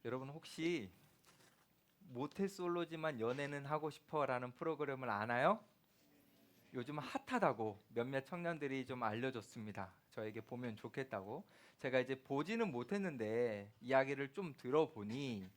여러분 혹시 모태솔로지만 연애는 하고 싶어라는 프로그램을 아나요? 요즘 핫하다고 몇몇 청년들이 좀 알려줬습니다. 저에게 보면 좋겠다고. 제가 이제 보지는 못했는데 이야기를 좀 들어보니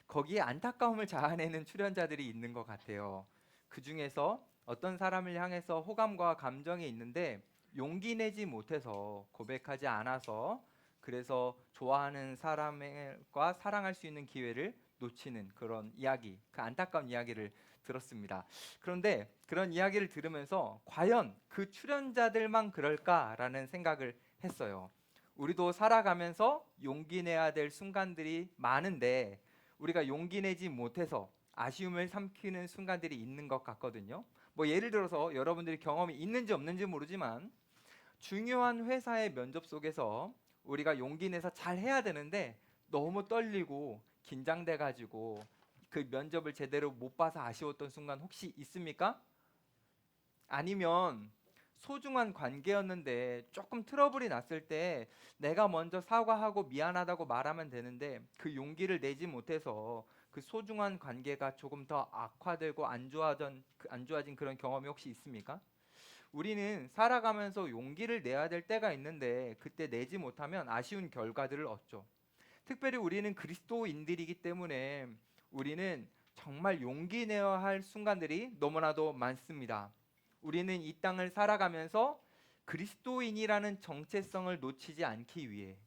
거기에 안타까움을 자아내는 출연자들이 있는 것 같아요. 그 중에서 어떤 사람을 향해서 호감과 감정이 있는데 용기 내지 못해서 고백하지 않아서 그래서 좋아하는 사람과 사랑할 수 있는 기회를 놓치는 그런 이야기, 그 안타까운 이야기를 들었습니다. 그런데 그런 이야기를 들으면서 과연 그 출연자들만 그럴까라는 생각을 했어요. 우리도 살아가면서 용기 내야 될 순간들이 많은데 우리가 용기 내지 못해서 아쉬움을 삼키는 순간들이 있는 것 같거든요. 뭐 예를 들어서 여러분들이 경험이 있는지 없는지 모르지만 중요한 회사의 면접 속에서 우리가 용기 내서 잘 해야 되는데 너무 떨리고 긴장돼 가지고 그 면접을 제대로 못 봐서 아쉬웠던 순간 혹시 있습니까? 아니면 소중한 관계였는데 조금 트러블이 났을 때 내가 먼저 사과하고 미안하다고 말하면 되는데 그 용기를 내지 못해서 그 소중한 관계가 조금 더 악화되고 안 좋아진 그런 경험이 혹시 있습니까? 우리는 살아가면서 용기를 내야 될 때가 있는데 그때 내지 못하면 아쉬운 결과들을 얻죠. 특별히 우리는 그리스도인들이기 때문에 우리는 정말 용기 내야 할 순간들이 너무나도 많습니다. 우리는 이 땅을 살아가면서 그리스도인이라는 정체성을 놓치지 않기 위해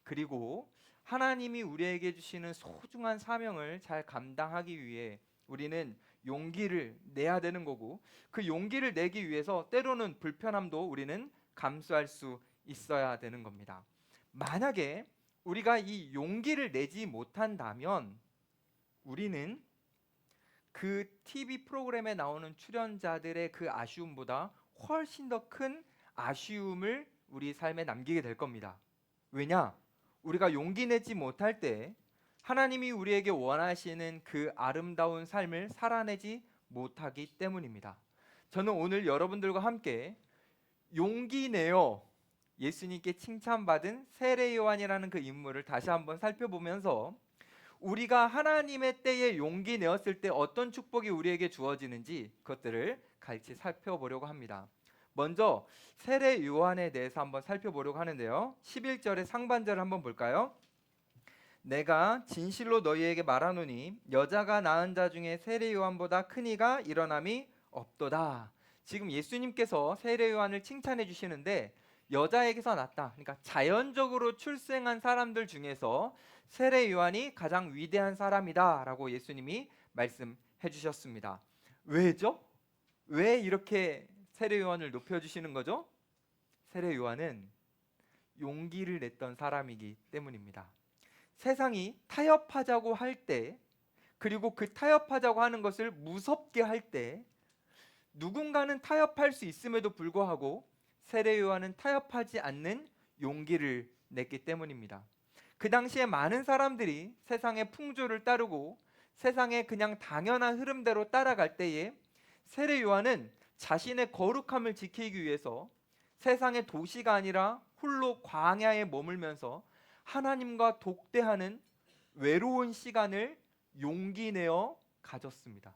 그리고 하나님이 우리에게 주시는 소중한 사명을 잘 감당하기 위해 우리는 용기를 내야 되는 거고 그 용기를 내기 위해서 때로는 불편함도 우리는 감수할 수 있어야 되는 겁니다. 만약에 우리가 이 용기를 내지 못한다면 우리는 그 TV 프로그램에 나오는 출연자들의 그 아쉬움보다 훨씬 더 큰 아쉬움을 우리 삶에 남기게 될 겁니다. 왜냐? 우리가 용기 내지 못할 때 하나님이 우리에게 원하시는 그 아름다운 삶을 살아내지 못하기 때문입니다. 저는 오늘 여러분들과 함께 용기 내어 예수님께 칭찬받은 세례 요한이라는 그 인물을 다시 한번 살펴보면서 우리가 하나님의 때에 용기 내었을 때 어떤 축복이 우리에게 주어지는지 그것들을 같이 살펴보려고 합니다. 먼저 세례 요한에 대해서 한번 살펴보려고 하는데요. 11절의 상반절을 한번 볼까요? 내가 진실로 너희에게 말하노니 여자가 낳은 자 중에 세례 요한보다 큰 이가 일어남이 없도다. 지금 예수님께서 세례 요한을 칭찬해 주시는데 여자에게서 낳다. 그러니까 자연적으로 출생한 사람들 중에서 세례 요한이 가장 위대한 사람이다라고 예수님이 말씀해 주셨습니다. 왜죠? 왜 이렇게 세례 요한을 높여 주시는 거죠? 세례 요한은 용기를 냈던 사람이기 때문입니다. 세상이 타협하자고 할 때, 그리고 그 타협하자고 하는 것을 무섭게 할 때, 누군가는 타협할 수 있음에도 불구하고 세례 요한은 타협하지 않는 용기를 냈기 때문입니다. 그 당시에 많은 사람들이 세상의 풍조를 따르고 세상의 그냥 당연한 흐름대로 따라갈 때에 세례 요한은 자신의 거룩함을 지키기 위해서 세상의 도시가 아니라 홀로 광야에 머물면서 하나님과 독대하는 외로운 시간을 용기 내어 가졌습니다.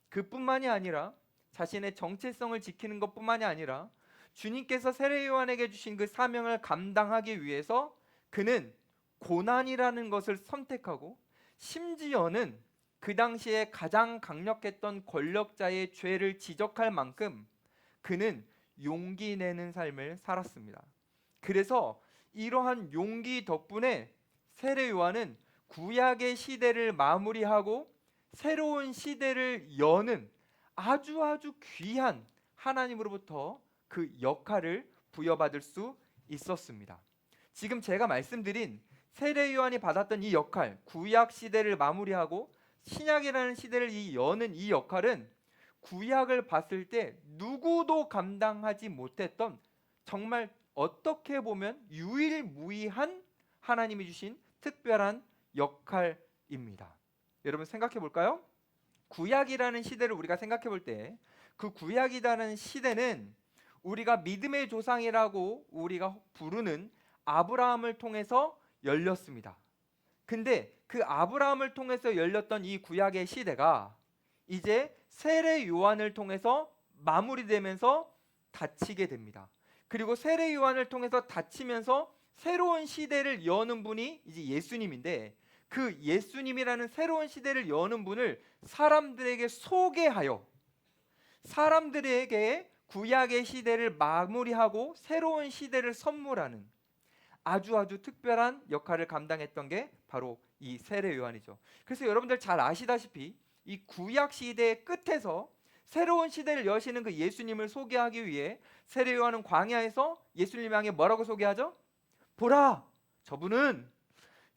그뿐만이 아니라 자신의 정체성을 지키는 것뿐만이 아니라 주님께서 세례 요한에게 주신 그 사명을 감당하기 위해서 그는 고난이라는 것을 선택하고 심지어는 그 당시에 가장 강력했던 권력자의 죄를 지적할 만큼 그는 용기 내는 삶을 살았습니다. 그래서 이러한 용기 덕분에 세례 요한은 구약의 시대를 마무리하고 새로운 시대를 여는 아주 귀한 하나님으로부터 그 역할을 부여받을 수 있었습니다. 지금 제가 말씀드린 세례 요한이 받았던 이 역할, 구약 시대를 마무리하고 신약이라는 시대를 여는 이 역할은 구약을 봤을 때 누구도 감당하지 못했던 정말 어떻게 보면 유일무이한 하나님이 주신 특별한 역할입니다. 여러분 생각해 볼까요? 구약이라는 시대를 우리가 생각해 볼 때 그 구약이라는 시대는 우리가 믿음의 조상이라고 우리가 부르는 아브라함을 통해서 열렸습니다. 근데 그 아브라함을 통해서 열렸던 이 구약의 시대가 이제 세례 요한을 통해서 마무리되면서 닫히게 됩니다. 그리고 세례 요한을 통해서 닫히면서 새로운 시대를 여는 분이 이제 예수님인데, 그 예수님이라는 새로운 시대를 여는 분을 사람들에게 소개하여 사람들에게 구약의 시대를 마무리하고 새로운 시대를 선물하는 아주 특별한 역할을 감당했던 게 바로 이 세례 요한이죠. 그래서 여러분들 잘 아시다시피 이 구약 시대의 끝에서 새로운 시대를 여시는 그 예수님을 소개하기 위해 세례 요한은 광야에서 예수님 향해 뭐라고 소개하죠? 보라, 저분은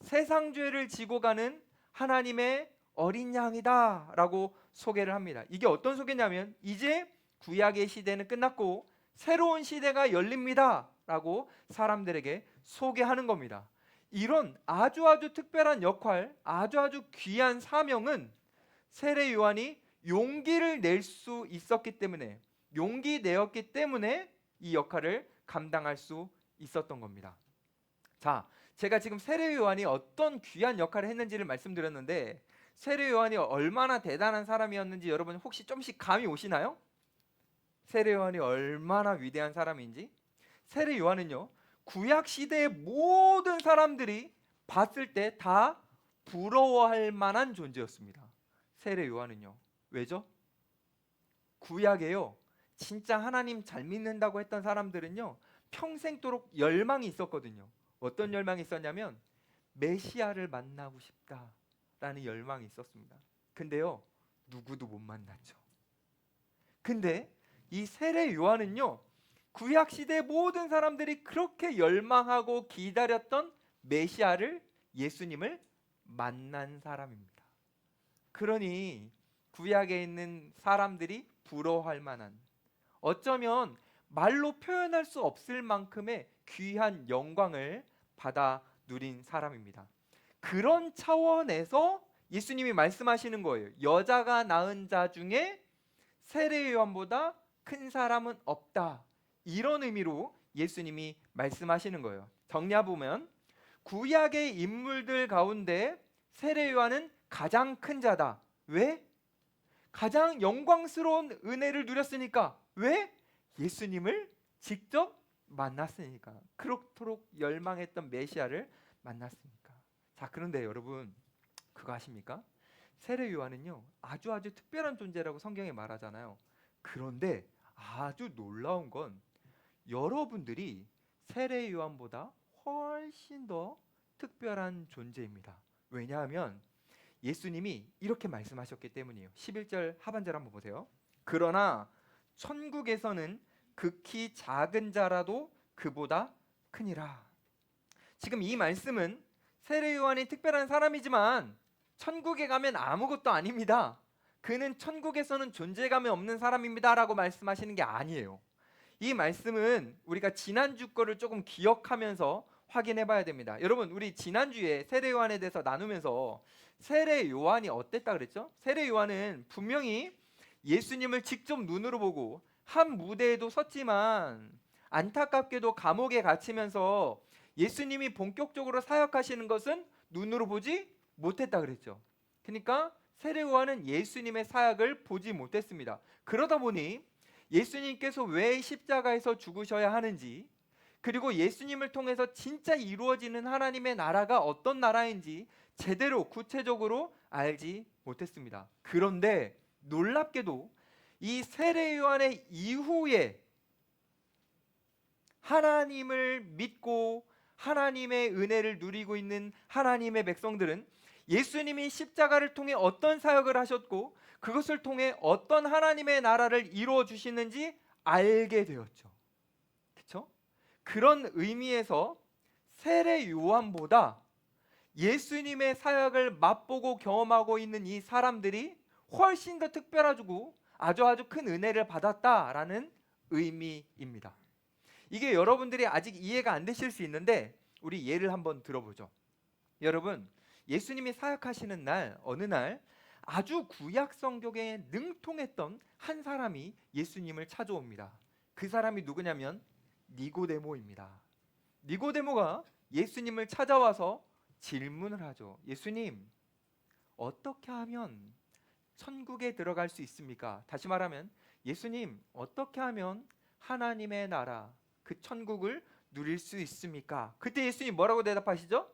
세상 죄를 지고 가는 하나님의 어린 양이다 라고 소개를 합니다. 이게 어떤 소개냐면 이제 구약의 시대는 끝났고 새로운 시대가 열립니다 라고 사람들에게 소개하는 겁니다. 이런 아주 특별한 역할, 아주 귀한 사명은 세례 요한이 용기를 낼 수 있었기 때문에, 용기 내었기 때문에 이 역할을 감당할 수 있었던 겁니다. 자, 제가 지금 세례 요한이 어떤 귀한 역할을 했는지를 말씀드렸는데, 세례 요한이 얼마나 대단한 사람이었는지 여러분 혹시 좀씩 감이 오시나요? 세례 요한이 얼마나 위대한 사람인지. 세례 요한은요, 구약 시대의 모든 사람들이 봤을 때 다 부러워할 만한 존재였습니다. 세례 요한은요. 왜죠? 구약에요, 진짜 하나님 잘 믿는다고 했던 사람들은요, 평생도록 열망이 있었거든요. 어떤 열망이 있었냐면 메시아를 만나고 싶다라는 열망이 있었습니다. 근데요, 누구도 못 만났죠. 근데 이 세례 요한은요, 구약 시대 모든 사람들이 그렇게 열망하고 기다렸던 메시아를, 예수님을 만난 사람입니다. 그러니 구약에 있는 사람들이 부러워할 만한, 어쩌면 말로 표현할 수 없을 만큼의 귀한 영광을 받아 누린 사람입니다. 그런 차원에서 예수님이 말씀하시는 거예요. 여자가 낳은 자 중에 세례 요한보다 큰 사람은 없다. 이런 의미로 예수님이 말씀하시는 거예요. 정리해보면 구약의 인물들 가운데 세례 요한은 가장 큰 자다. 왜? 가장 영광스러운 은혜를 누렸으니까. 왜? 예수님을 직접 만났으니까. 그렇도록 열망했던 메시아를 만났으니까. 자, 그런데 여러분 그거 아십니까? 세례 요한은요, 아주 특별한 존재라고 성경에 말하잖아요. 그런데 아주 놀라운 건 여러분들이 세례 요한보다 훨씬 더 특별한 존재입니다. 왜냐하면 예수님이 이렇게 말씀하셨기 때문이에요. 11절 하반절 한번 보세요. 그러나 천국에서는 극히 작은 자라도 그보다 크니라. 지금 이 말씀은 세례 요한이 특별한 사람이지만 천국에 가면 아무것도 아닙니다. 그는 천국에서는 존재감이 없는 사람입니다 라고 말씀하시는 게 아니에요. 이 말씀은 우리가 지난주 거를 조금 기억하면서 확인해 봐야 됩니다. 여러분, 우리 지난주에 세례 요한에 대해서 나누면서 세례 요한이 어땠다 그랬죠? 세례 요한은 분명히 예수님을 직접 눈으로 보고 한 무대에도 섰지만 안타깝게도 감옥에 갇히면서 예수님이 본격적으로 사역하시는 것은 눈으로 보지 못했다 그랬죠. 그러니까 세례 요한은 예수님의 사역을 보지 못했습니다. 그러다 보니 예수님께서 왜 십자가에서 죽으셔야 하는지, 그리고 예수님을 통해서 진짜 이루어지는 하나님의 나라가 어떤 나라인지 제대로 구체적으로 알지 못했습니다. 그런데 놀랍게도 이 세례 요한의 이후에 하나님을 믿고 하나님의 은혜를 누리고 있는 하나님의 백성들은 예수님이 십자가를 통해 어떤 사역을 하셨고 그것을 통해 어떤 하나님의 나라를 이루어 주시는지 알게 되었죠. 그렇죠? 그런 의미에서 세례 요한보다 예수님의 사역을 맛보고 경험하고 있는 이 사람들이 훨씬 더 특별하고 아주 큰 은혜를 받았다라는 의미입니다. 이게 여러분들이 아직 이해가 안 되실 수 있는데 우리 예를 한번 들어보죠. 여러분, 예수님이 사역하시는 날, 어느 날 아주 구약 성경에 능통했던 한 사람이 예수님을 찾아옵니다. 그 사람이 누구냐면 니고데모입니다. 니고데모가 예수님을 찾아와서 질문을 하죠. 예수님, 어떻게 하면 천국에 들어갈 수 있습니까? 다시 말하면 예수님, 어떻게 하면 하나님의 나라, 그 천국을 누릴 수 있습니까? 그때 예수님 뭐라고 대답하시죠?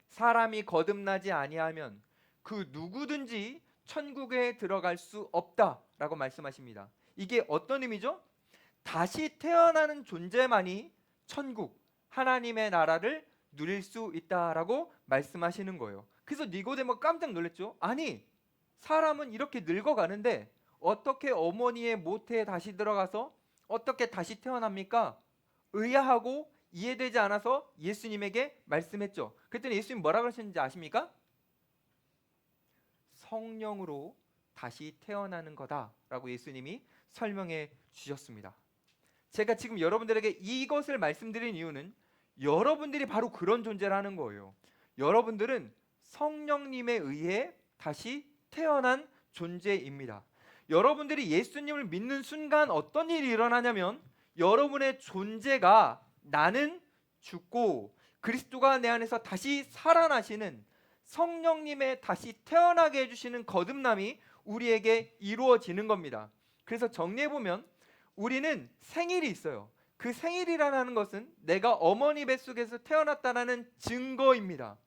사람이 거듭나지 아니하면 그 누구든지 천국에 들어갈 수 없다라고 말씀하십니다. 이게 어떤 의미죠? 다시 태어나는 존재만이 천국, 하나님의 나라를 누릴 수 있다라고 말씀하시는 거예요. 그래서 니고데모가 깜짝 놀랐죠. 아니, 사람은 이렇게 늙어가는데 어떻게 어머니의 모태에 다시 들어가서 어떻게 다시 태어납니까? 의아하고 이해되지 않아서 예수님에게 말씀했죠. 그랬더니 예수님 뭐라 그러셨는지 아십니까? 성령으로 다시 태어나는 거다라고 예수님이 설명해 주셨습니다. 제가 지금 여러분들에게 이것을 말씀드린 이유는 여러분들이 바로 그런 존재라는 거예요. 여러분들은 성령님에 의해 다시 태어난 존재입니다. 여러분들이 예수님을 믿는 순간 어떤 일이 일어나냐면 여러분의 존재가 나는 죽고 그리스도가 내 안에서 다시 살아나시는 성령님의 다시 태어나게 해주시는 거듭남이 우리에게 이루어지는 겁니다. 그래서 정리해보면 우리는 생일이 있어요. 그 생일이라는 것은 내가 어머니 뱃속에서 태어났다는 증거입니다.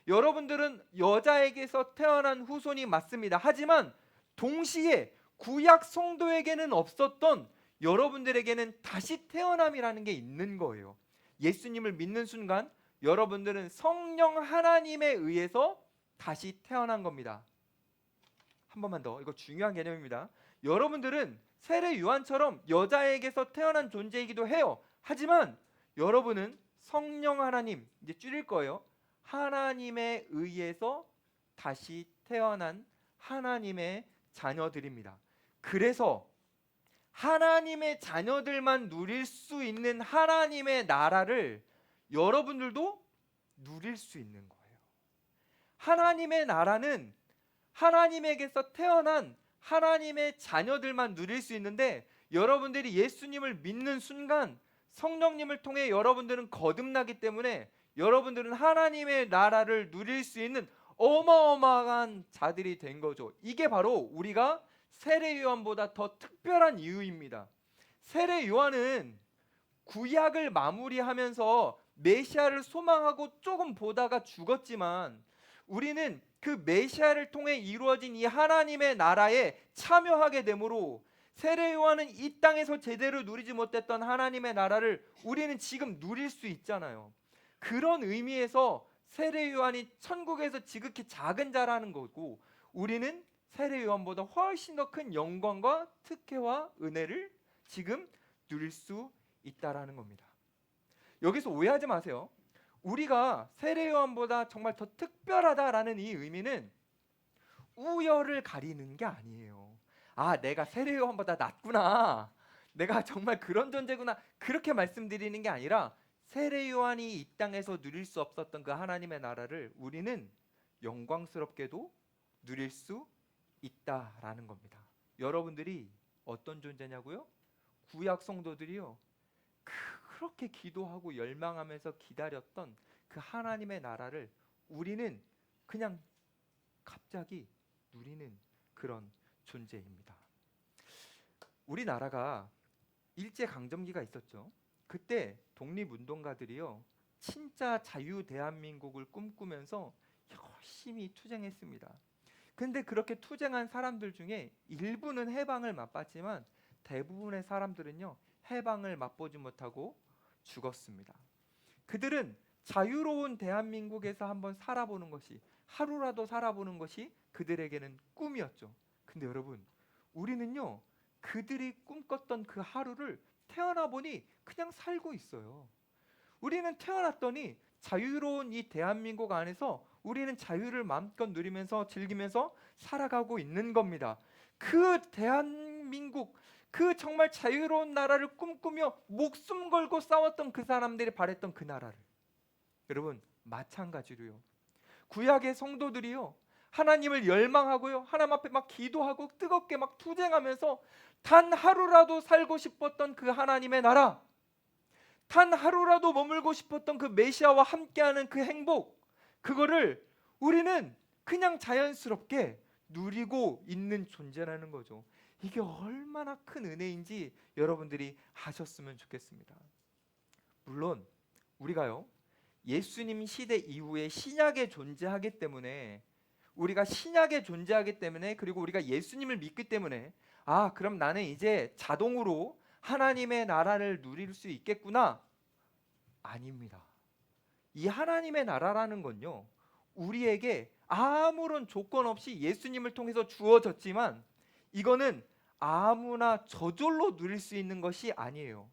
여러분들은 여자에게서 태어난 후손이 맞습니다. 하지만 동시에 구약 성도에게는 없었던 여러분들에게는 다시 태어남이라는 게 있는 거예요. 예수님을 믿는 순간 여러분들은 성령 하나님에 의해서 다시 태어난 겁니다. 한 번만 더, 이거 중요한 개념입니다. 여러분들은 세례 요한처럼 여자에게서 태어난 존재이기도 해요. 하지만 여러분은 성령 하나님, 이제 줄일 거예요. 하나님에 의해서 다시 태어난 하나님의 자녀들입니다. 그래서 하나님의 자녀들만 누릴 수 있는 하나님의 나라를 여러분들도 누릴 수 있는 거예요. 하나님의 나라는 하나님에게서 태어난 하나님의 자녀들만 누릴 수 있는데 여러분들이 예수님을 믿는 순간 성령님을 통해 여러분들은 거듭나기 때문에 여러분들은 하나님의 나라를 누릴 수 있는 어마어마한 자들이 된 거죠. 이게 바로 우리가 세례 요한보다 더 특별한 이유입니다. 세례 요한은 구약을 마무리하면서 메시아를 소망하고 조금 보다가 죽었지만 우리는 그 메시아를 통해 이루어진 이 하나님의 나라에 참여하게 되므로 세례 요한은 이 땅에서 제대로 누리지 못했던 하나님의 나라를 우리는 지금 누릴 수 있잖아요. 그런 의미에서 세례 요한이 천국에서 지극히 작은 자라는 거고 우리는 세례 요한보다 훨씬 더 큰 영광과 특혜와 은혜를 지금 누릴 수 있다라는 겁니다. 여기서 오해하지 마세요. 우리가 세례 요한보다 정말 더 특별하다라는 이 의미는 우열을 가리는 게 아니에요. 아, 내가 세례 요한보다 낫구나, 내가 정말 그런 존재구나, 그렇게 말씀드리는 게 아니라 세례 요한이 이 땅에서 누릴 수 없었던 그 하나님의 나라를 우리는 영광스럽게도 누릴 수 있다라는 겁니다. 여러분들이 어떤 존재냐고요? 구약 성도들이요, 그렇게 기도하고 열망하면서 기다렸던 그 하나님의 나라를 우리는 그냥 갑자기 누리는 그런 존재입니다. 우리나라가 일제강점기가 있었죠. 그때 독립운동가들이요, 진짜 자유 대한민국을 꿈꾸면서 열심히 투쟁했습니다. 근데 그렇게 투쟁한 사람들 중에 일부는 해방을 맛봤지만 대부분의 사람들은요, 해방을 맛보지 못하고 죽었습니다. 그들은 자유로운 대한민국에서 한번 살아보는 것이, 하루라도 살아보는 것이 그들에게는 꿈이었죠. 근데 여러분, 우리는요, 그들이 꿈꿨던 그 하루를 태어나 보니 그냥 살고 있어요. 우리는 태어났더니 자유로운 이 대한민국 안에서 우리는 자유를 마음껏 누리면서 즐기면서 살아가고 있는 겁니다. 그 대한민국, 그 정말 자유로운 나라를 꿈꾸며 목숨 걸고 싸웠던 그 사람들이 바랬던 그 나라를, 여러분 마찬가지로요, 구약의 성도들이요, 하나님을 열망하고요, 하나님 앞에 막 기도하고 뜨겁게 막 투쟁하면서 단 하루라도 살고 싶었던 그 하나님의 나라, 단 하루라도 머물고 싶었던 그 메시아와 함께하는 그 행복, 그거를 우리는 그냥 자연스럽게 누리고 있는 존재라는 거죠. 이게 얼마나 큰 은혜인지 여러분들이 아셨으면 좋겠습니다. 물론 우리가요, 예수님 시대 이후에 신약에 존재하기 때문에, 우리가 신약에 존재하기 때문에, 그리고 우리가 예수님을 믿기 때문에 그럼 나는 이제 자동으로 하나님의 나라를 누릴 수 있겠구나. 아닙니다. 이 하나님의 나라라는 건요, 우리에게 아무런 조건 없이 예수님을 통해서 주어졌지만 이거는 아무나 저절로 누릴 수 있는 것이 아니에요.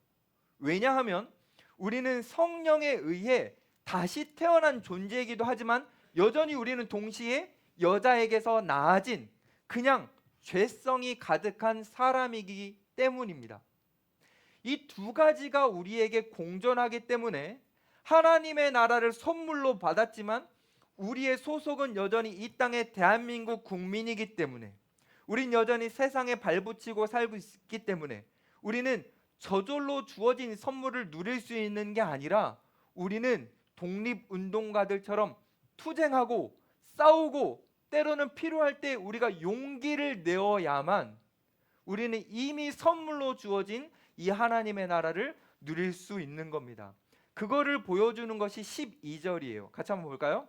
왜냐하면 우리는 성령에 의해 다시 태어난 존재이기도 하지만 여전히 우리는 동시에 여자에게서 낳아진 그냥 죄성이 가득한 사람이기 때문입니다. 이 두 가지가 우리에게 공존하기 때문에 하나님의 나라를 선물로 받았지만 우리의 소속은 여전히 이 땅의 대한민국 국민이기 때문에, 우린 여전히 세상에 발붙이고 살고 있기 때문에 우리는 저절로 주어진 선물을 누릴 수 있는 게 아니라 우리는 독립운동가들처럼 투쟁하고 싸우고 때로는 필요할 때 우리가 용기를 내어야만 우리는 이미 선물로 주어진 이 하나님의 나라를 누릴 수 있는 겁니다. 그거를 보여주는 것이 12절이에요. 같이 한번 볼까요?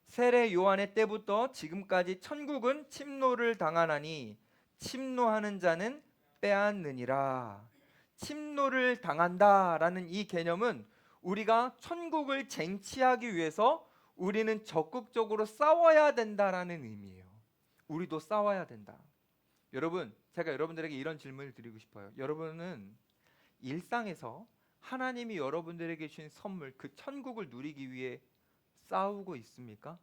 세례 요한의 때부터 지금까지 천국은 침노를 당하나니 침노하는 자는 빼앗느니라. 침노를 당한다라는 이 개념은 우리가 천국을 쟁취하기 위해서 우리는 적극적으로 싸워야 된다라는 의미예요. 우리도 싸워야 된다. 여러분, 제가 여러분들에게 이런 질문을 드리고 싶어요. 여러분은 일상에서 하나님이 여러분들에게 주신 선물, 그 천국을 누리기 위해 싸우고 있습니까?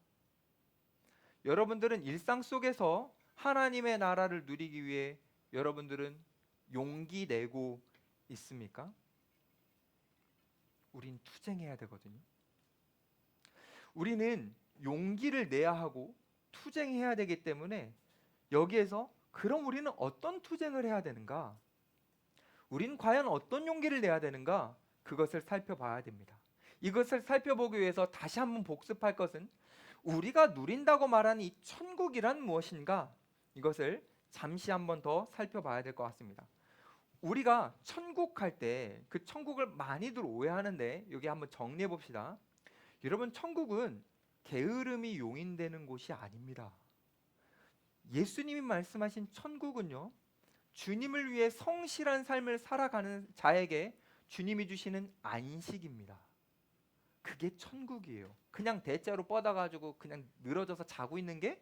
여러분들은 일상 속에서 하나님의 나라를 누리기 위해 여러분들은 용기 내고 있습니까? 우린 투쟁해야 되거든요. 우리는 용기를 내야 하고 투쟁해야 되기 때문에 여기에서 그럼 우리는 어떤 투쟁을 해야 되는가? 우린 과연 어떤 용기를 내야 되는가? 그것을 살펴봐야 됩니다. 이것을 살펴보기 위해서 다시 한번 복습할 것은 우리가 누린다고 말하는 이 천국이란 무엇인가? 이것을 잠시 한번 더 살펴봐야 될 것 같습니다. 우리가 천국 할 때 그 천국을 많이들 오해하는데 여기 한번 정리해 봅시다. 여러분, 천국은 게으름이 용인되는 곳이 아닙니다. 예수님이 말씀하신 천국은요, 주님을 위해 성실한 삶을 살아가는 자에게 주님이 주시는 안식입니다. 그게 천국이에요. 그냥 대자로 뻗어가지고 그냥 늘어져서 자고 있는 게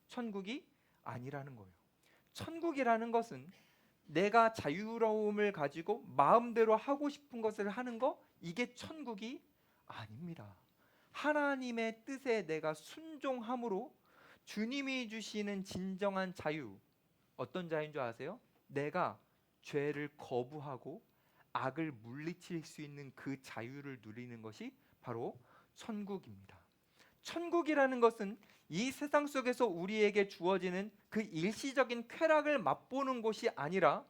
천국이 아니라는 거예요. 천국이라는 것은 내가 자유로움을 가지고 마음대로 하고 싶은 것을 하는 거, 이게 천국이 아닙니다. 하나님의 뜻에 내가 순종함으로 주님이 주시는 진정한 자유, 어떤 자유인 줄 아세요? 내가 죄를 거부하고 악을 물리칠 수 있는 그 자유를 누리는 것이 바로 천국입니다. 천국이라는 것은 이 세상 속에서 우리에게 주어지는 그 일시적인 쾌락을 맛보는 곳이 아니라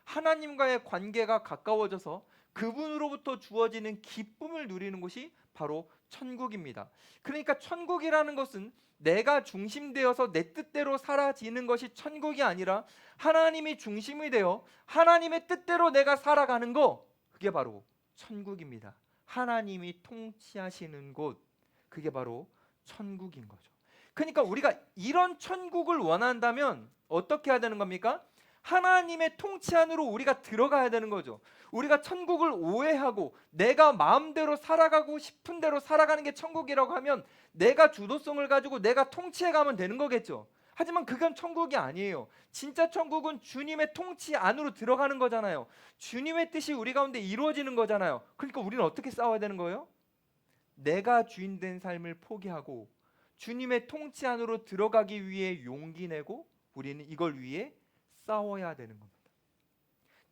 하나님과의 관계가 가까워져서 그분으로부터 주어지는 기쁨을 누리는 곳이 바로 천국입니다. 그러니까 천국이라는 것은 내가 중심되어서 내 뜻대로 사라지는 것이 천국이 아니라 하나님이 중심이 되어 하나님의 뜻대로 내가 살아가는 거, 그게 바로 천국입니다. 하나님이 통치하시는 곳, 그게 바로 천국인 거죠. 그러니까 우리가 이런 천국을 원한다면 어떻게 해야 되는 겁니까? 하나님의 통치 안으로 우리가 들어가야 되는 거죠. 우리가 천국을 오해하고 내가 마음대로 살아가고 싶은 대로 살아가는 게 천국이라고 하면 내가 주도성을 가지고 내가 통치해 가면 되는 거겠죠. 하지만 그건 천국이 아니에요. 진짜 천국은 주님의 통치 안으로 들어가는 거잖아요. 주님의 뜻이 우리 가운데 이루어지는 거잖아요. 그러니까 우리는 어떻게 싸워야 되는 거예요? 내가 주인된 삶을 포기하고 주님의 통치 안으로 들어가기 위해 용기 내고 우리는 이걸 위해 싸워야 되는 겁니다.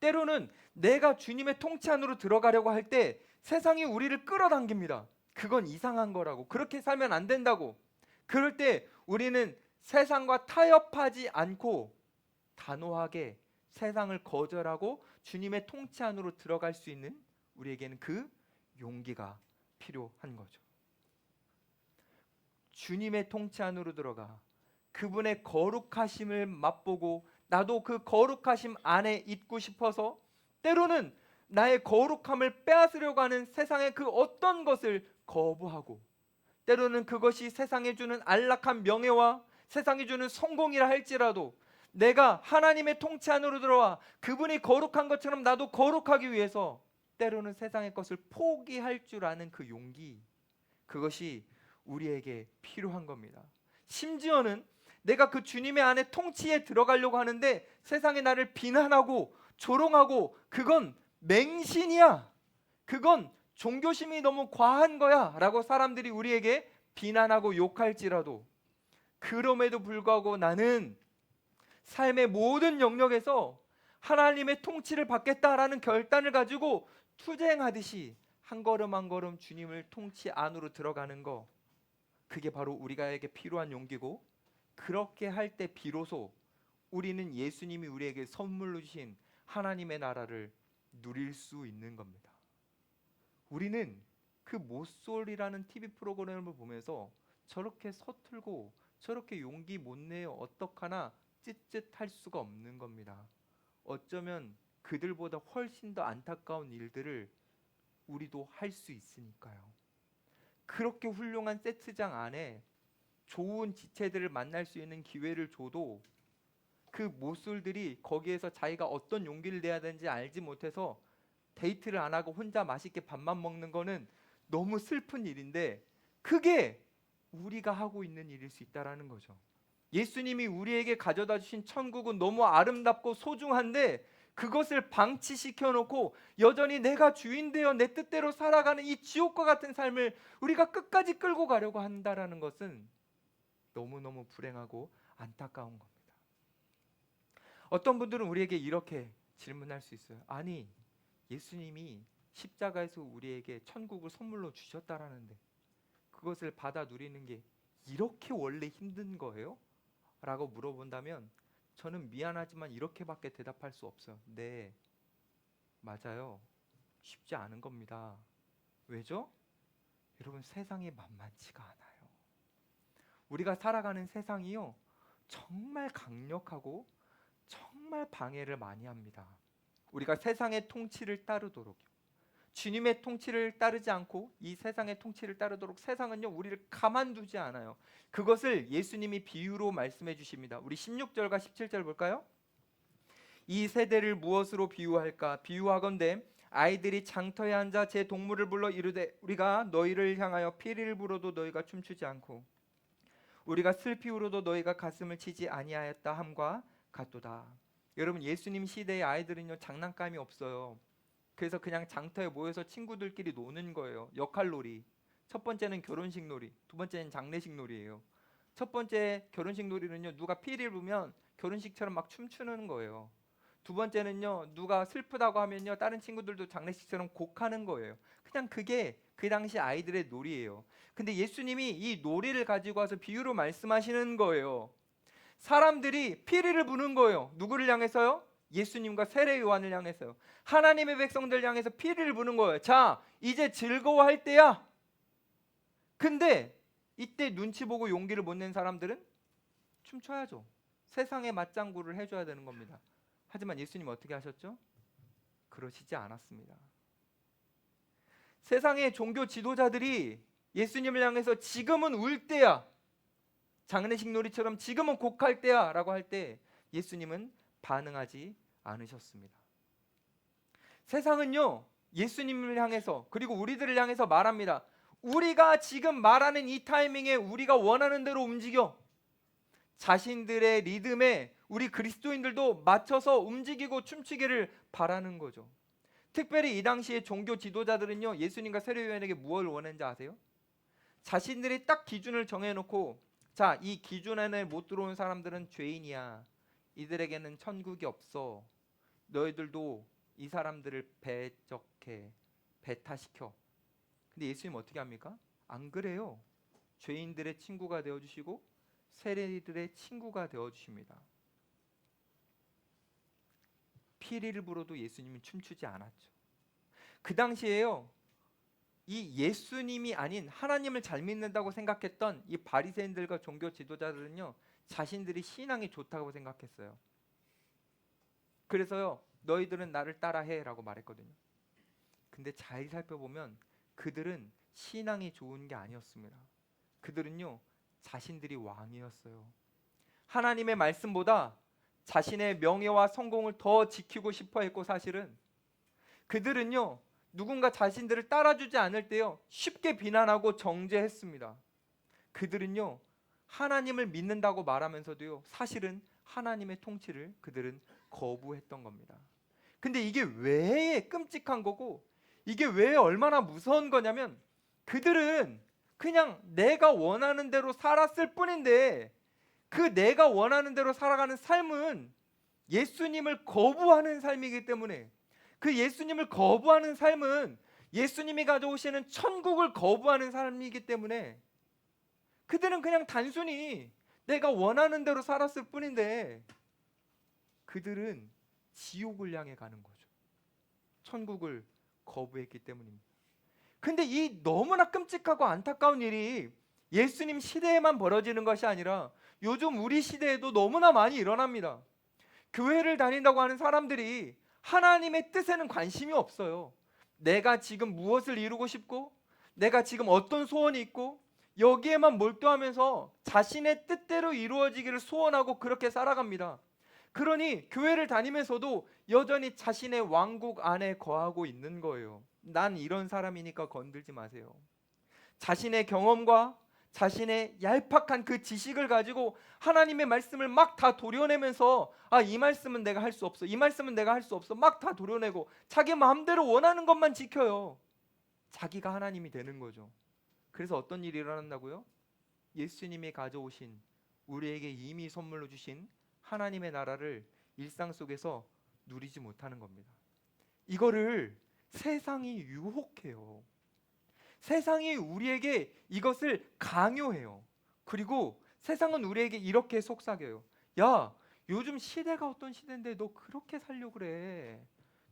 때로는 내가 주님의 통치 안으로 들어가려고 할 때 세상이 우리를 끌어당깁니다. 그건 이상한 거라고, 그렇게 살면 안 된다고. 그럴 때 우리는 세상과 타협하지 않고 단호하게 세상을 거절하고 주님의 통치 안으로 들어갈 수 있는 우리에게는 그 용기가 필요한 거죠. 주님의 통치 안으로 들어가 그분의 거룩하심을 맛보고 나도 그 거룩하심 안에 있고 싶어서 때로는 나의 거룩함을 빼앗으려고 하는 세상의 그 어떤 것을 거부하고 때로는 그것이 세상에 주는 안락한 명예와 세상이 주는 성공이라 할지라도 내가 하나님의 통치 안으로 들어와 그분이 거룩한 것처럼 나도 거룩하기 위해서 때로는 세상의 것을 포기할 줄 아는 그 용기, 그것이 우리에게 필요한 겁니다. 심지어는 내가 그 주님의 안에 통치에 들어가려고 하는데 세상이 나를 비난하고 조롱하고 그건 맹신이야, 그건 종교심이 너무 과한 거야 라고 사람들이 우리에게 비난하고 욕할지라도 그럼에도 불구하고 나는 삶의 모든 영역에서 하나님의 통치를 받겠다라는 결단을 가지고 투쟁하듯이 한 걸음 한 걸음 주님을 통치 안으로 들어가는 거, 그게 바로 우리가에게 필요한 용기고, 그렇게 할 때 비로소 우리는 예수님이 우리에게 선물로 주신 하나님의 나라를 누릴 수 있는 겁니다. 우리는 그 모쏠이라는 TV 프로그램을 보면서 저렇게 서툴고 저렇게 용기 못 내요 어떡하나 찌릿할 수가 없는 겁니다. 어쩌면 그들보다 훨씬 더 안타까운 일들을 우리도 할 수 있으니까요. 그렇게 훌륭한 세트장 안에 좋은 지체들을 만날 수 있는 기회를 줘도 그 모쏠들이 거기에서 자기가 어떤 용기를 내야 되는지 알지 못해서 데이트를 안 하고 혼자 맛있게 밥만 먹는 거는 너무 슬픈 일인데 그게 우리가 하고 있는 일일 수 있다라는 거죠. 예수님이 우리에게 가져다 주신 천국은 너무 아름답고 소중한데 그것을 방치시켜 놓고 여전히 내가 주인 되어 내 뜻대로 살아가는 이 지옥과 같은 삶을 우리가 끝까지 끌고 가려고 한다라는 것은 너무너무 불행하고 안타까운 겁니다. 어떤 분들은 우리에게 이렇게 질문할 수 있어요. 아니, 예수님이 십자가에서 우리에게 천국을 선물로 주셨다라는데 그것을 받아 누리는 게 이렇게 원래 힘든 거예요? 라고 물어본다면 저는 미안하지만 이렇게밖에 대답할 수 없어요. 네, 맞아요. 쉽지 않은 겁니다. 왜죠? 여러분, 세상이 만만치가 않아요. 우리가 살아가는 세상이요, 정말 강력하고 정말 방해를 많이 합니다. 우리가 세상의 통치를 따르도록, 주님의 통치를 따르지 않고 이 세상의 통치를 따르도록 세상은요 우리를 가만두지 않아요. 그것을 예수님이 비유로 말씀해 주십니다. 우리 16절과 17절 볼까요? 이 세대를 무엇으로 비유할까? 비유하건대 아이들이 장터에 앉아 제 동물을 불러 이르되 우리가 너희를 향하여 피리를 불어도 너희가 춤추지 않고 우리가 슬피 울어도 너희가 가슴을 치지 아니하였다 함과 같도다. 여러분, 예수님 시대의 아이들은요 장난감이 없어요. 그래서 그냥 장터에 모여서 친구들끼리 노는 거예요. 역할놀이. 첫 번째는 결혼식 놀이, 두 번째는 장례식 놀이예요. 첫 번째 결혼식 놀이는요 누가 피리를 부면 결혼식처럼 막 춤추는 거예요. 두 번째는요 누가 슬프다고 하면요 다른 친구들도 장례식처럼 곡하는 거예요. 그냥 그게 그 당시 아이들의 놀이예요. 근데 예수님이 이 놀이를 가지고 와서 비유로 말씀하시는 거예요. 사람들이 피리를 부는 거예요. 누구를 향해서요? 예수님과 세례 요한을 향해서요. 하나님의 백성들 향해서 피리를 부는 거예요. 자, 이제 즐거워할 때야. 근데 이때 눈치 보고 용기를 못 낸 사람들은 춤춰야죠. 세상에 맞장구를 해줘야 되는 겁니다. 하지만 예수님 어떻게 하셨죠? 그러시지 않았습니다. 세상의 종교 지도자들이 예수님을 향해서 지금은 울 때야, 장례식 놀이처럼 지금은 곡할 때야 라고 할 때 예수님은 반응하지 않으셨습니다. 세상은요 예수님을 향해서 그리고 우리들을 향해서 말합니다. 우리가 지금 말하는 이 타이밍에 우리가 원하는 대로 움직여. 자신들의 리듬에 우리 그리스도인들도 맞춰서 움직이고 춤추기를 바라는 거죠. 특별히 이 당시에 종교 지도자들은요 예수님과 세례요한에게 무엇을 원했는지 아세요? 자신들이 딱 기준을 정해놓고 자, 이 기준 안에 못 들어온 사람들은 죄인이야. 이들에게는 천국이 없어. 너희들도 이 사람들을 배척해, 배타시켜. 근데 예수님 어떻게 합니까? 안 그래요. 죄인들의 친구가 되어주시고 세리들의 친구가 되어주십니다. 피리를 불어도 예수님은 춤추지 않았죠. 그 당시에요, 이 예수님이 아닌 하나님을 잘 믿는다고 생각했던 이 바리새인들과 종교 지도자들은요, 자신들이 신앙이 좋다고 생각했어요. 그래서요, 너희들은 나를 따라해라고 말했거든요. 근데 잘 살펴보면 그들은 신앙이 좋은 게 아니었습니다. 그들은요, 자신들이 왕이었어요. 하나님의 말씀보다 자신의 명예와 성공을 더 지키고 싶어 했고, 사실은 그들은요, 누군가 자신들을 따라주지 않을 때요, 쉽게 비난하고 정죄했습니다. 그들은요, 하나님을 믿는다고 말하면서도요, 사실은 하나님의 통치를 그들은 거부했던 겁니다. 근데 이게 왜 끔찍한 거고, 이게 왜 얼마나 무서운 거냐면, 그들은 그냥 내가 원하는 대로 살았을 뿐인데, 그 내가 원하는 대로 살아가는 삶은 예수님을 거부하는 삶이기 때문에, 그 예수님을 거부하는 삶은 예수님이 가져오시는 천국을 거부하는 삶이기 때문에, 그들은 그냥 단순히 내가 원하는 대로 살았을 뿐인데, 그들은 지옥을 향해 가는 거죠. 천국을 거부했기 때문입니다. 근데 이 너무나 끔찍하고 안타까운 일이 예수님 시대에만 벌어지는 것이 아니라 요즘 우리 시대에도 너무나 많이 일어납니다. 교회를 다닌다고 하는 사람들이 하나님의 뜻에는 관심이 없어요. 내가 지금 무엇을 이루고 싶고, 내가 지금 어떤 소원이 있고, 여기에만 몰두하면서 자신의 뜻대로 이루어지기를 소원하고 그렇게 살아갑니다. 그러니 교회를 다니면서도 여전히 자신의 왕국 안에 거하고 있는 거예요. 난 이런 사람이니까 건들지 마세요. 자신의 경험과 자신의 얄팍한 그 지식을 가지고 하나님의 말씀을 막 다 도려내면서, 이 말씀은 내가 할 수 없어, 이 말씀은 내가 할 수 없어, 막 다 도려내고 자기 마음대로 원하는 것만 지켜요. 자기가 하나님이 되는 거죠. 그래서 어떤 일이 일어난다고요? 예수님이 가져오신, 우리에게 이미 선물로 주신 하나님의 나라를 일상 속에서 누리지 못하는 겁니다. 이거를 세상이 유혹해요. 세상이 우리에게 이것을 강요해요. 그리고 세상은 우리에게 이렇게 속삭여요. 야, 요즘 시대가 어떤 시대인데 너 그렇게 살려고 그래.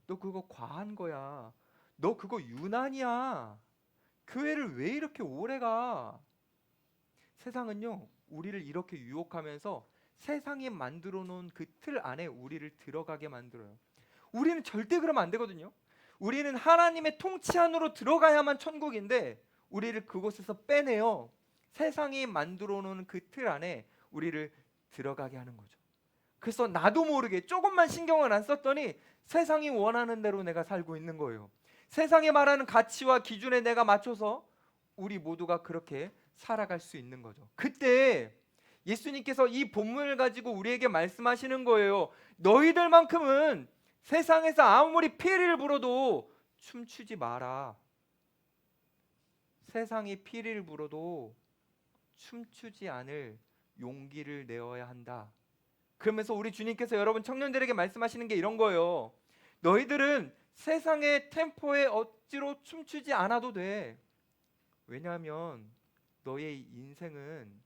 너 그거 과한 거야. 너 그거 유난이야. 교회를 왜 이렇게 오래 가? 세상은요, 우리를 이렇게 유혹하면서 세상이 만들어 놓은 그 틀 안에 우리를 들어가게 만들어요. 우리는 절대 그러면 안 되거든요. 우리는 하나님의 통치 안으로 들어가야만 천국인데, 우리를 그곳에서 빼내요. 세상이 만들어 놓은 그 틀 안에 우리를 들어가게 하는 거죠. 그래서 나도 모르게 조금만 신경을 안 썼더니 세상이 원하는 대로 내가 살고 있는 거예요. 세상이 말하는 가치와 기준에 내가 맞춰서 우리 모두가 그렇게 살아갈 수 있는 거죠. 그때 예수님께서 이 본문을 가지고 우리에게 말씀하시는 거예요. 너희들만큼은 세상에서 아무리 피리를 불어도 춤추지 마라. 세상이 피리를 불어도 춤추지 않을 용기를 내어야 한다. 그러면서 우리 주님께서 여러분 청년들에게 말씀하시는 게 이런 거예요. 너희들은 세상의 템포에 억지로 춤추지 않아도 돼. 왜냐하면 너의 인생은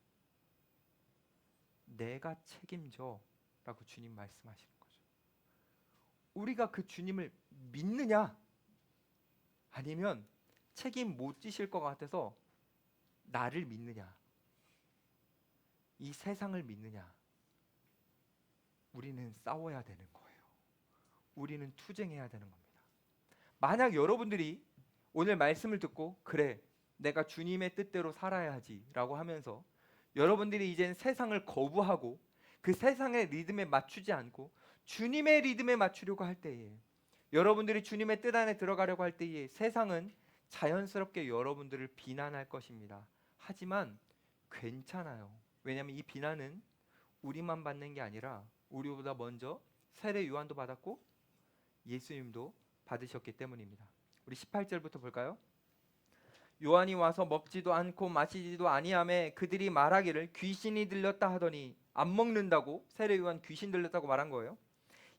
내가 책임져 라고 주님 말씀하시는 거죠. 우리가 그 주님을 믿느냐, 아니면 책임 못 지실 것 같아서 나를 믿느냐, 이 세상을 믿느냐, 우리는 싸워야 되는 거예요. 우리는 투쟁해야 되는 겁니다. 만약 여러분들이 오늘 말씀을 듣고 그래, 내가 주님의 뜻대로 살아야 하지 라고 하면서 여러분들이 이젠 세상을 거부하고 그 세상의 리듬에 맞추지 않고 주님의 리듬에 맞추려고 할 때에, 여러분들이 주님의 뜻 안에 들어가려고 할 때에 세상은 자연스럽게 여러분들을 비난할 것입니다. 하지만 괜찮아요. 왜냐하면 이 비난은 우리만 받는 게 아니라 우리보다 먼저 세례 요한도 받았고 예수님도 받으셨기 때문입니다. 우리 18절부터 볼까요? 요한이 와서 먹지도 않고 마시지도 아니하매 그들이 말하기를 귀신이 들렸다 하더니, 안 먹는다고 세례 요한 귀신 들렸다고 말한 거예요.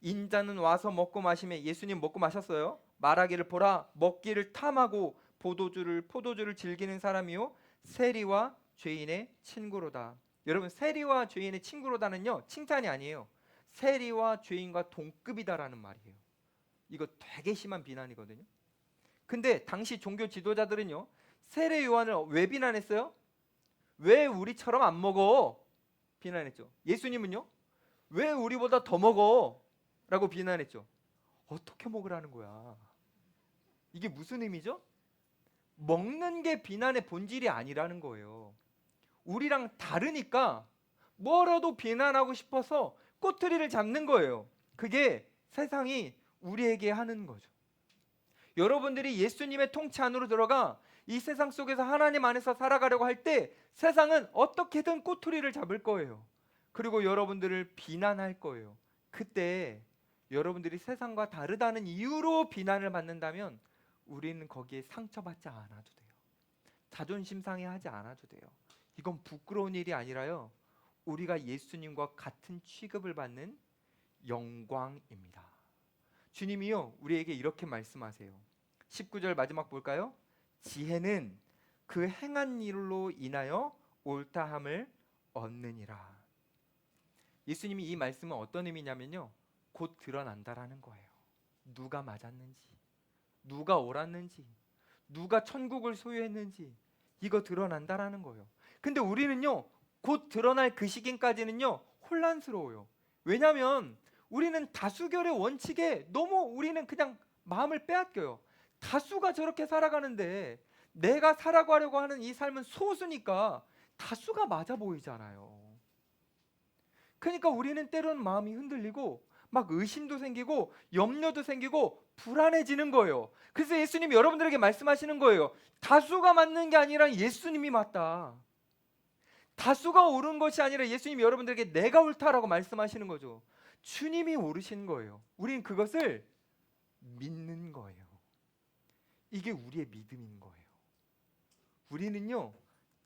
인자는 와서 먹고 마시매, 예수님 먹고 마셨어요. 말하기를 보라, 먹기를 탐하고 포도주를 즐기는 사람이요 세리와 죄인의 친구로다. 여러분, 세리와 죄인의 친구로다는요 칭찬이 아니에요. 세리와 죄인과 동급이다라는 말이에요. 이거 되게 심한 비난이거든요. 근데 당시 종교 지도자들은요, 세례 요한을 왜 비난했어요? 왜 우리처럼 안 먹어? 비난했죠. 예수님은요, 왜 우리보다 더 먹어? 라고 비난했죠. 어떻게 먹으라는 거야? 이게 무슨 의미죠? 먹는 게 비난의 본질이 아니라는 거예요. 우리랑 다르니까 뭐라도 비난하고 싶어서 꼬투리를 잡는 거예요. 그게 세상이 우리에게 하는 거죠. 여러분들이 예수님의 통치 안으로 들어가 이 세상 속에서 하나님 안에서 살아가려고 할 때 세상은 어떻게든 꼬투리를 잡을 거예요. 그리고 여러분들을 비난할 거예요. 그때 여러분들이 세상과 다르다는 이유로 비난을 받는다면 우리는 거기에 상처받지 않아도 돼요. 자존심 상해하지 않아도 돼요. 이건 부끄러운 일이 아니라요, 우리가 예수님과 같은 취급을 받는 영광입니다. 주님이요, 우리에게 이렇게 말씀하세요. 19절 마지막 볼까요? 지혜는 그 행한 일로 인하여 옳다함을 얻느니라. 예수님이 이 말씀은 어떤 의미냐면요, 곧 드러난다라는 거예요. 누가 맞았는지, 누가 옳았는지, 누가 천국을 소유했는지 이거 드러난다라는 거예요. 근데 우리는요, 곧 드러날 그 시기까지는요 혼란스러워요. 왜냐하면 우리는 다수결의 원칙에 너무 우리는 그냥 마음을 빼앗겨요. 다수가 저렇게 살아가는데 내가 살아가려고 하는 이 삶은 소수니까 다수가 맞아 보이잖아요. 그러니까 우리는 때로는 마음이 흔들리고 막 의심도 생기고 염려도 생기고 불안해지는 거예요. 그래서 예수님이 여러분들에게 말씀하시는 거예요. 다수가 맞는 게 아니라 예수님이 맞다. 다수가 옳은 것이 아니라 예수님이 여러분들에게 내가 옳다라고 말씀하시는 거죠. 주님이 옳으신 거예요. 우리는 그것을 믿는 거예요. 이게 우리의 믿음인 거예요. 우리는요,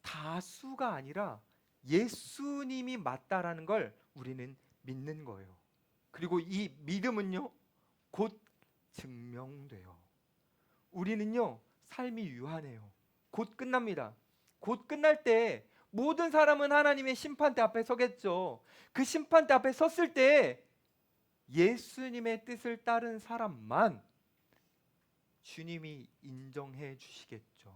다수가 아니라 예수님이 맞다라는 걸 우리는 믿는 거예요. 그리고 이 믿음은요, 곧 증명돼요. 우리는요, 삶이 유한해요. 곧 끝납니다. 곧 끝날 때 모든 사람은 하나님의 심판대 앞에 서겠죠. 그 심판대 앞에 섰을 때 예수님의 뜻을 따른 사람만 주님이 인정해 주시겠죠.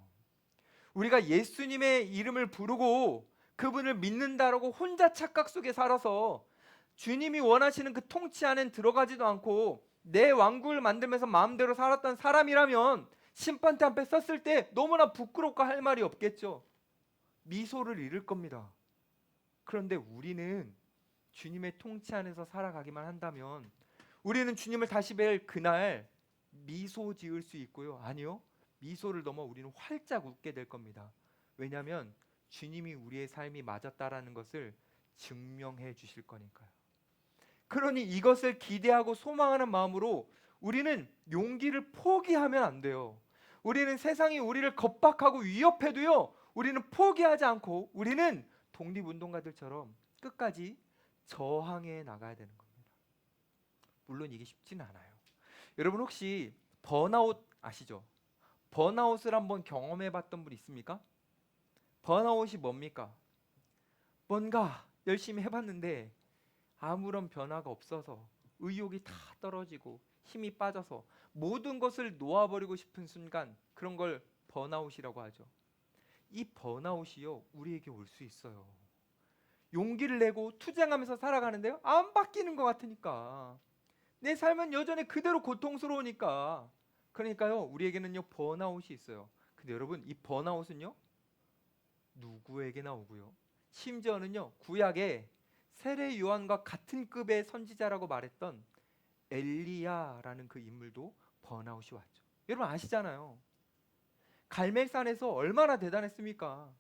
우리가 예수님의 이름을 부르고 그분을 믿는다라고 혼자 착각 속에 살아서 주님이 원하시는 그 통치 안엔 들어가지도 않고 내 왕국을 만들면서 마음대로 살았던 사람이라면 심판대 앞에 섰을 때 너무나 부끄럽고 할 말이 없겠죠. 미소를 잃을 겁니다. 그런데 우리는 주님의 통치 안에서 살아가기만 한다면 우리는 주님을 다시 뵐 그날 미소 지을 수 있고요. 아니요, 미소를 넘어 우리는 활짝 웃게 될 겁니다. 왜냐하면 주님이 우리의 삶이 맞았다라는 것을 증명해 주실 거니까요. 그러니 이것을 기대하고 소망하는 마음으로 우리는 용기를 포기하면 안 돼요. 우리는 세상이 우리를 겁박하고 위협해도요, 우리는 포기하지 않고 우리는 독립운동가들처럼 끝까지 저항해 나가야 되는 겁니다. 물론 이게 쉽지는 않아요. 여러분 혹시 번아웃 아시죠? 번아웃을 한번 경험해 봤던 분 있습니까? 번아웃이 뭡니까? 뭔가 열심히 해봤는데 아무런 변화가 없어서 의욕이 다 떨어지고 힘이 빠져서 모든 것을 놓아버리고 싶은 순간, 그런 걸 번아웃이라고 하죠. 이 번아웃이요, 우리에게 올 수 있어요. 용기를 내고 투쟁하면서 살아가는데요, 안 바뀌는 것 같으니까, 내 삶은 여전히 그대로 고통스러우니까, 그러니까요 우리에게는요 번아웃이 있어요. 근데 여러분, 이 번아웃은요 누구에게나 오고요, 심지어는요 구약에 세례 요한과 같은 급의 선지자라고 말했던 엘리야라는 그 인물도 번아웃이 왔죠. 여러분 아시잖아요. 갈멜산에서 얼마나 대단했습니까?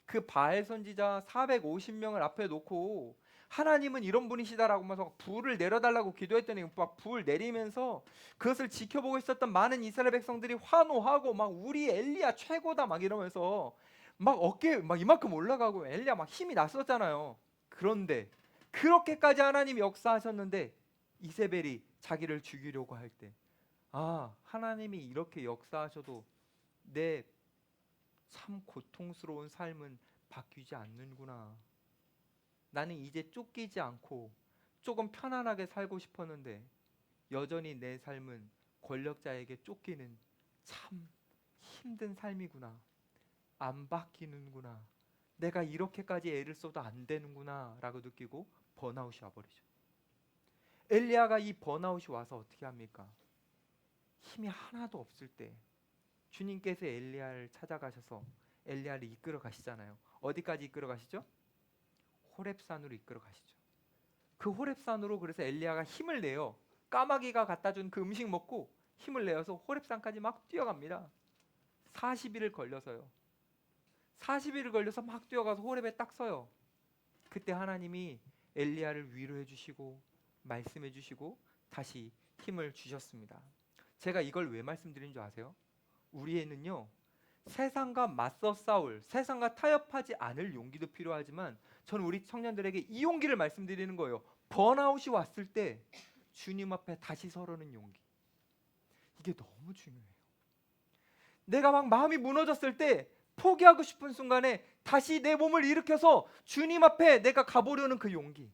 그 바알 선지자 450명을 앞에 놓고 하나님은 이런 분이시다라고 하면서 불을 내려달라고 기도했더니 막 불 내리면서 그것을 지켜보고 있었던 많은 이스라엘 백성들이 환호하고 막 우리 엘리야 최고다 막 이러면서 막 어깨 막 이만큼 올라가고 엘리야 막 힘이 났었잖아요. 그런데 그렇게까지 하나님이 역사하셨는데 이세벨이 자기를 죽이려고 할 때, 아, 하나님이 이렇게 역사하셔도 내 참 고통스러운 삶은 바뀌지 않는구나. 나는 이제 쫓기지 않고 조금 편안하게 살고 싶었는데 여전히 내 삶은 권력자에게 쫓기는 참 힘든 삶이구나. 안 바뀌는구나. 내가 이렇게까지 애를 써도 안 되는구나 라고 느끼고 번아웃이 와버리죠. 엘리야가 이 번아웃이 와서 어떻게 합니까? 힘이 하나도 없을 때 주님께서 엘리야를 찾아가셔서 엘리야를 이끌어 가시잖아요. 어디까지 이끌어 가시죠? 호렙산으로 이끌어 가시죠. 그 호렙산으로 그래서 엘리야가 힘을 내요. 까마귀가 갖다 준 그 음식 먹고 힘을 내어서 호렙산까지 막 뛰어갑니다. 40일을 걸려서요. 40일을 걸려서 막 뛰어가서 호렙에 딱 서요. 그때 하나님이 엘리야를 위로해 주시고 말씀해 주시고 다시 힘을 주셨습니다. 제가 이걸 왜 말씀드린 줄 아세요? 우리에는요, 세상과 맞서 싸울, 세상과 타협하지 않을 용기도 필요하지만 저는 우리 청년들에게 이 용기를 말씀드리는 거예요. 번아웃이 왔을 때 주님 앞에 다시 서려는 용기. 이게 너무 중요해요. 내가 막 마음이 무너졌을 때 포기하고 싶은 순간에 다시 내 몸을 일으켜서 주님 앞에 내가 가보려는 그 용기.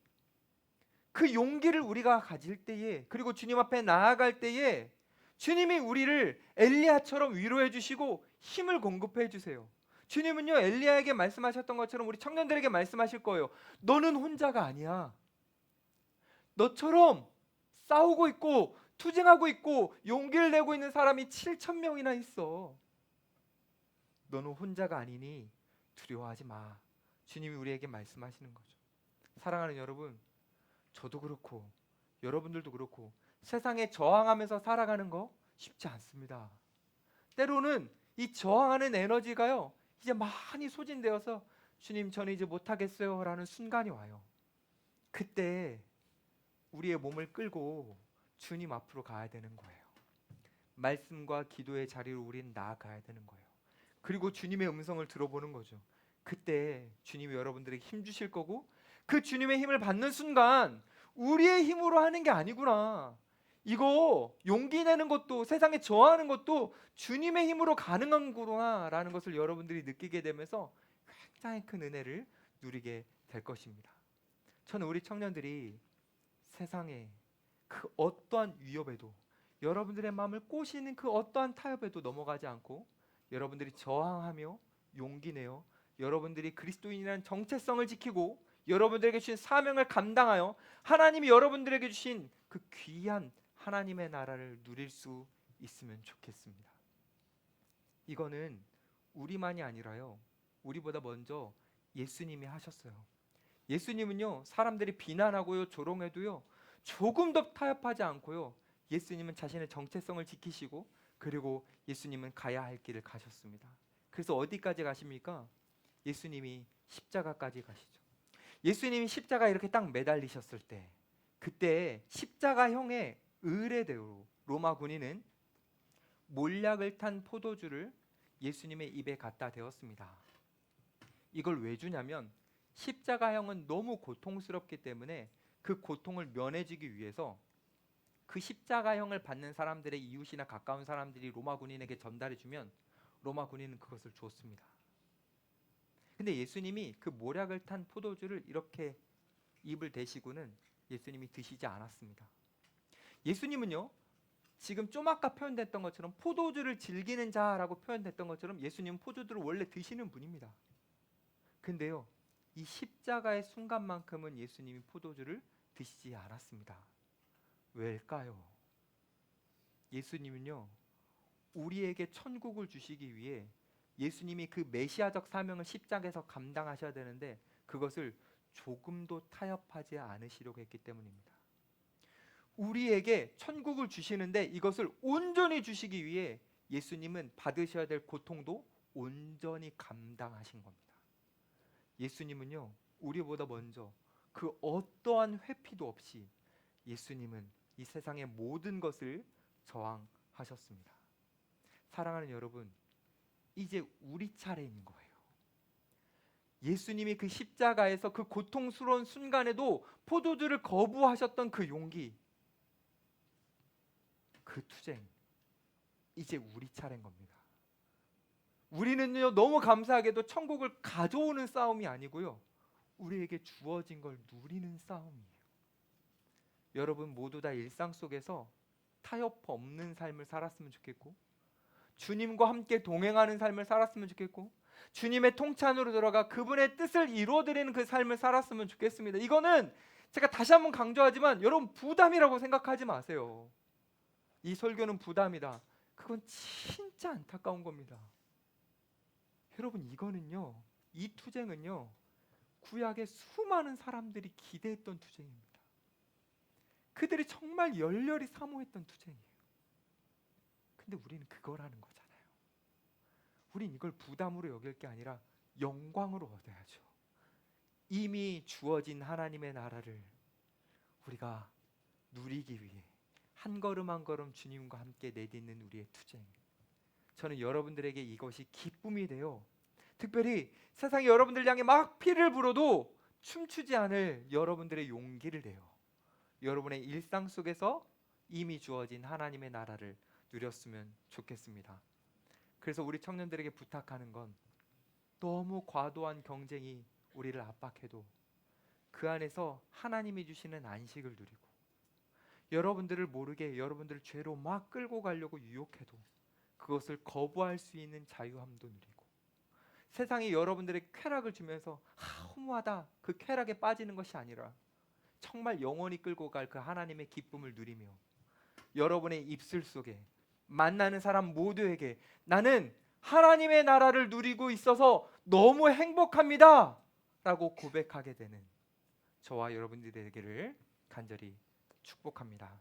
그 용기를 우리가 가질 때에, 그리고 주님 앞에 나아갈 때에 주님이 우리를 엘리야처럼 위로해 주시고 힘을 공급해 주세요. 주님은요, 엘리야에게 말씀하셨던 것처럼 우리 청년들에게 말씀하실 거예요. 너는 혼자가 아니야. 너처럼 싸우고 있고 투쟁하고 있고 용기를 내고 있는 사람이 7,000명이나 있어. 너는 혼자가 아니니 두려워하지 마. 주님이 우리에게 말씀하시는 거죠. 사랑하는 여러분, 저도 그렇고 여러분들도 그렇고 세상에 저항하면서 살아가는 거 쉽지 않습니다. 때로는 이 저항하는 에너지가요, 이제 많이 소진되어서 주님 저는 이제 못하겠어요 라는 순간이 와요. 그때 우리의 몸을 끌고 주님 앞으로 가야 되는 거예요. 말씀과 기도의 자리로 우리는 나아가야 되는 거예요. 그리고 주님의 음성을 들어보는 거죠. 그때 주님이 여러분들에게 힘 주실 거고, 그 주님의 힘을 받는 순간 우리의 힘으로 하는 게 아니구나, 이거 용기 내는 것도 세상에 저항하는 것도 주님의 힘으로 가능한구나 라는 것을 여러분들이 느끼게 되면서 굉장히 큰 은혜를 누리게 될 것입니다. 저는 우리 청년들이 세상에 그 어떠한 위협에도, 여러분들의 마음을 꼬시는 그 어떠한 타협에도 넘어가지 않고 여러분들이 저항하며 용기 내어 여러분들이 그리스도인이라는 정체성을 지키고 여러분들에게 주신 사명을 감당하여 하나님이 여러분들에게 주신 그 귀한 하나님의 나라를 누릴 수 있으면 좋겠습니다. 이거는 우리만이 아니라요, 우리보다 먼저 예수님이 하셨어요. 예수님은요, 사람들이 비난하고요 조롱해도요 조금 더 타협하지 않고요, 예수님은 자신의 정체성을 지키시고 그리고 예수님은 가야 할 길을 가셨습니다. 그래서 어디까지 가십니까? 예수님이 십자가까지 가시죠. 예수님이 십자가에 이렇게 딱 매달리셨을 때, 그때 십자가형의 의례대로 로마 군인은 몰약을 탄 포도주를 예수님의 입에 갖다 대었습니다. 이걸 왜 주냐면 십자가형은 너무 고통스럽기 때문에 그 고통을 면해주기 위해서 그 십자가형을 받는 사람들의 이웃이나 가까운 사람들이 로마 군인에게 전달해주면 로마 군인은 그것을 줬습니다. 근데 예수님이 그 몰약을 탄 포도주를 이렇게 입을 대시고는 예수님이 드시지 않았습니다. 예수님은요, 지금 좀 아까 표현됐던 것처럼 포도주를 즐기는 자라고 표현됐던 것처럼 예수님은 포도주를 원래 드시는 분입니다. 근데요, 이 십자가의 순간만큼은 예수님이 포도주를 드시지 않았습니다. 왜일까요? 예수님은요, 우리에게 천국을 주시기 위해 예수님이 그 메시아적 사명을 십자가에서 감당하셔야 되는데 그것을 조금도 타협하지 않으시려고 했기 때문입니다. 우리에게 천국을 주시는데 이것을 온전히 주시기 위해 예수님은 받으셔야 될 고통도 온전히 감당하신 겁니다. 예수님은요, 우리보다 먼저 그 어떠한 회피도 없이 예수님은 이 세상의 모든 것을 저항하셨습니다. 사랑하는 여러분, 이제 우리 차례인 거예요. 예수님이 그 십자가에서 그 고통스러운 순간에도 포도주를 거부하셨던 그 용기, 그 투쟁, 이제 우리 차례인 겁니다. 우리는요, 너무 감사하게도 천국을 가져오는 싸움이 아니고요, 우리에게 주어진 걸 누리는 싸움이에요. 여러분 모두 다 일상 속에서 타협 없는 삶을 살았으면 좋겠고, 주님과 함께 동행하는 삶을 살았으면 좋겠고, 주님의 통치 안으로 들어가 그분의 뜻을 이루어드리는 그 삶을 살았으면 좋겠습니다. 이거는 제가 다시 한번 강조하지만 여러분 부담이라고 생각하지 마세요. 이 설교는 부담이다. 그건 진짜 안타까운 겁니다. 여러분 이거는요, 이 투쟁은요, 구약의 수많은 사람들이 기대했던 투쟁입니다. 그들이 정말 열렬히 사모했던 투쟁이에요. 근데 우리는 그걸 하는 거잖아요. 우린 이걸 부담으로 여길 게 아니라 영광으로 얻어야죠. 이미 주어진 하나님의 나라를 우리가 누리기 위해 한 걸음 한 걸음 주님과 함께 내딛는 우리의 투쟁. 저는 여러분들에게 이것이 기쁨이 되어, 특별히 세상이 여러분들 향해 막 피를 불어도 춤추지 않을 여러분들의 용기를 내요. 여러분의 일상 속에서 이미 주어진 하나님의 나라를 누렸으면 좋겠습니다. 그래서 우리 청년들에게 부탁하는 건, 너무 과도한 경쟁이 우리를 압박해도 그 안에서 하나님이 주시는 안식을 누리고, 여러분들을 모르게 여러분들을 죄로 막 끌고 가려고 유혹해도 그것을 거부할 수 있는 자유함도 누리고, 세상이 여러분들의 쾌락을 주면서 허무하다 그 쾌락에 빠지는 것이 아니라 정말 영원히 끌고 갈 그 하나님의 기쁨을 누리며, 여러분의 입술 속에 만나는 사람 모두에게 나는 하나님의 나라를 누리고 있어서 너무 행복합니다 라고 고백하게 되는 저와 여러분들이 되기를 간절히 축복합니다.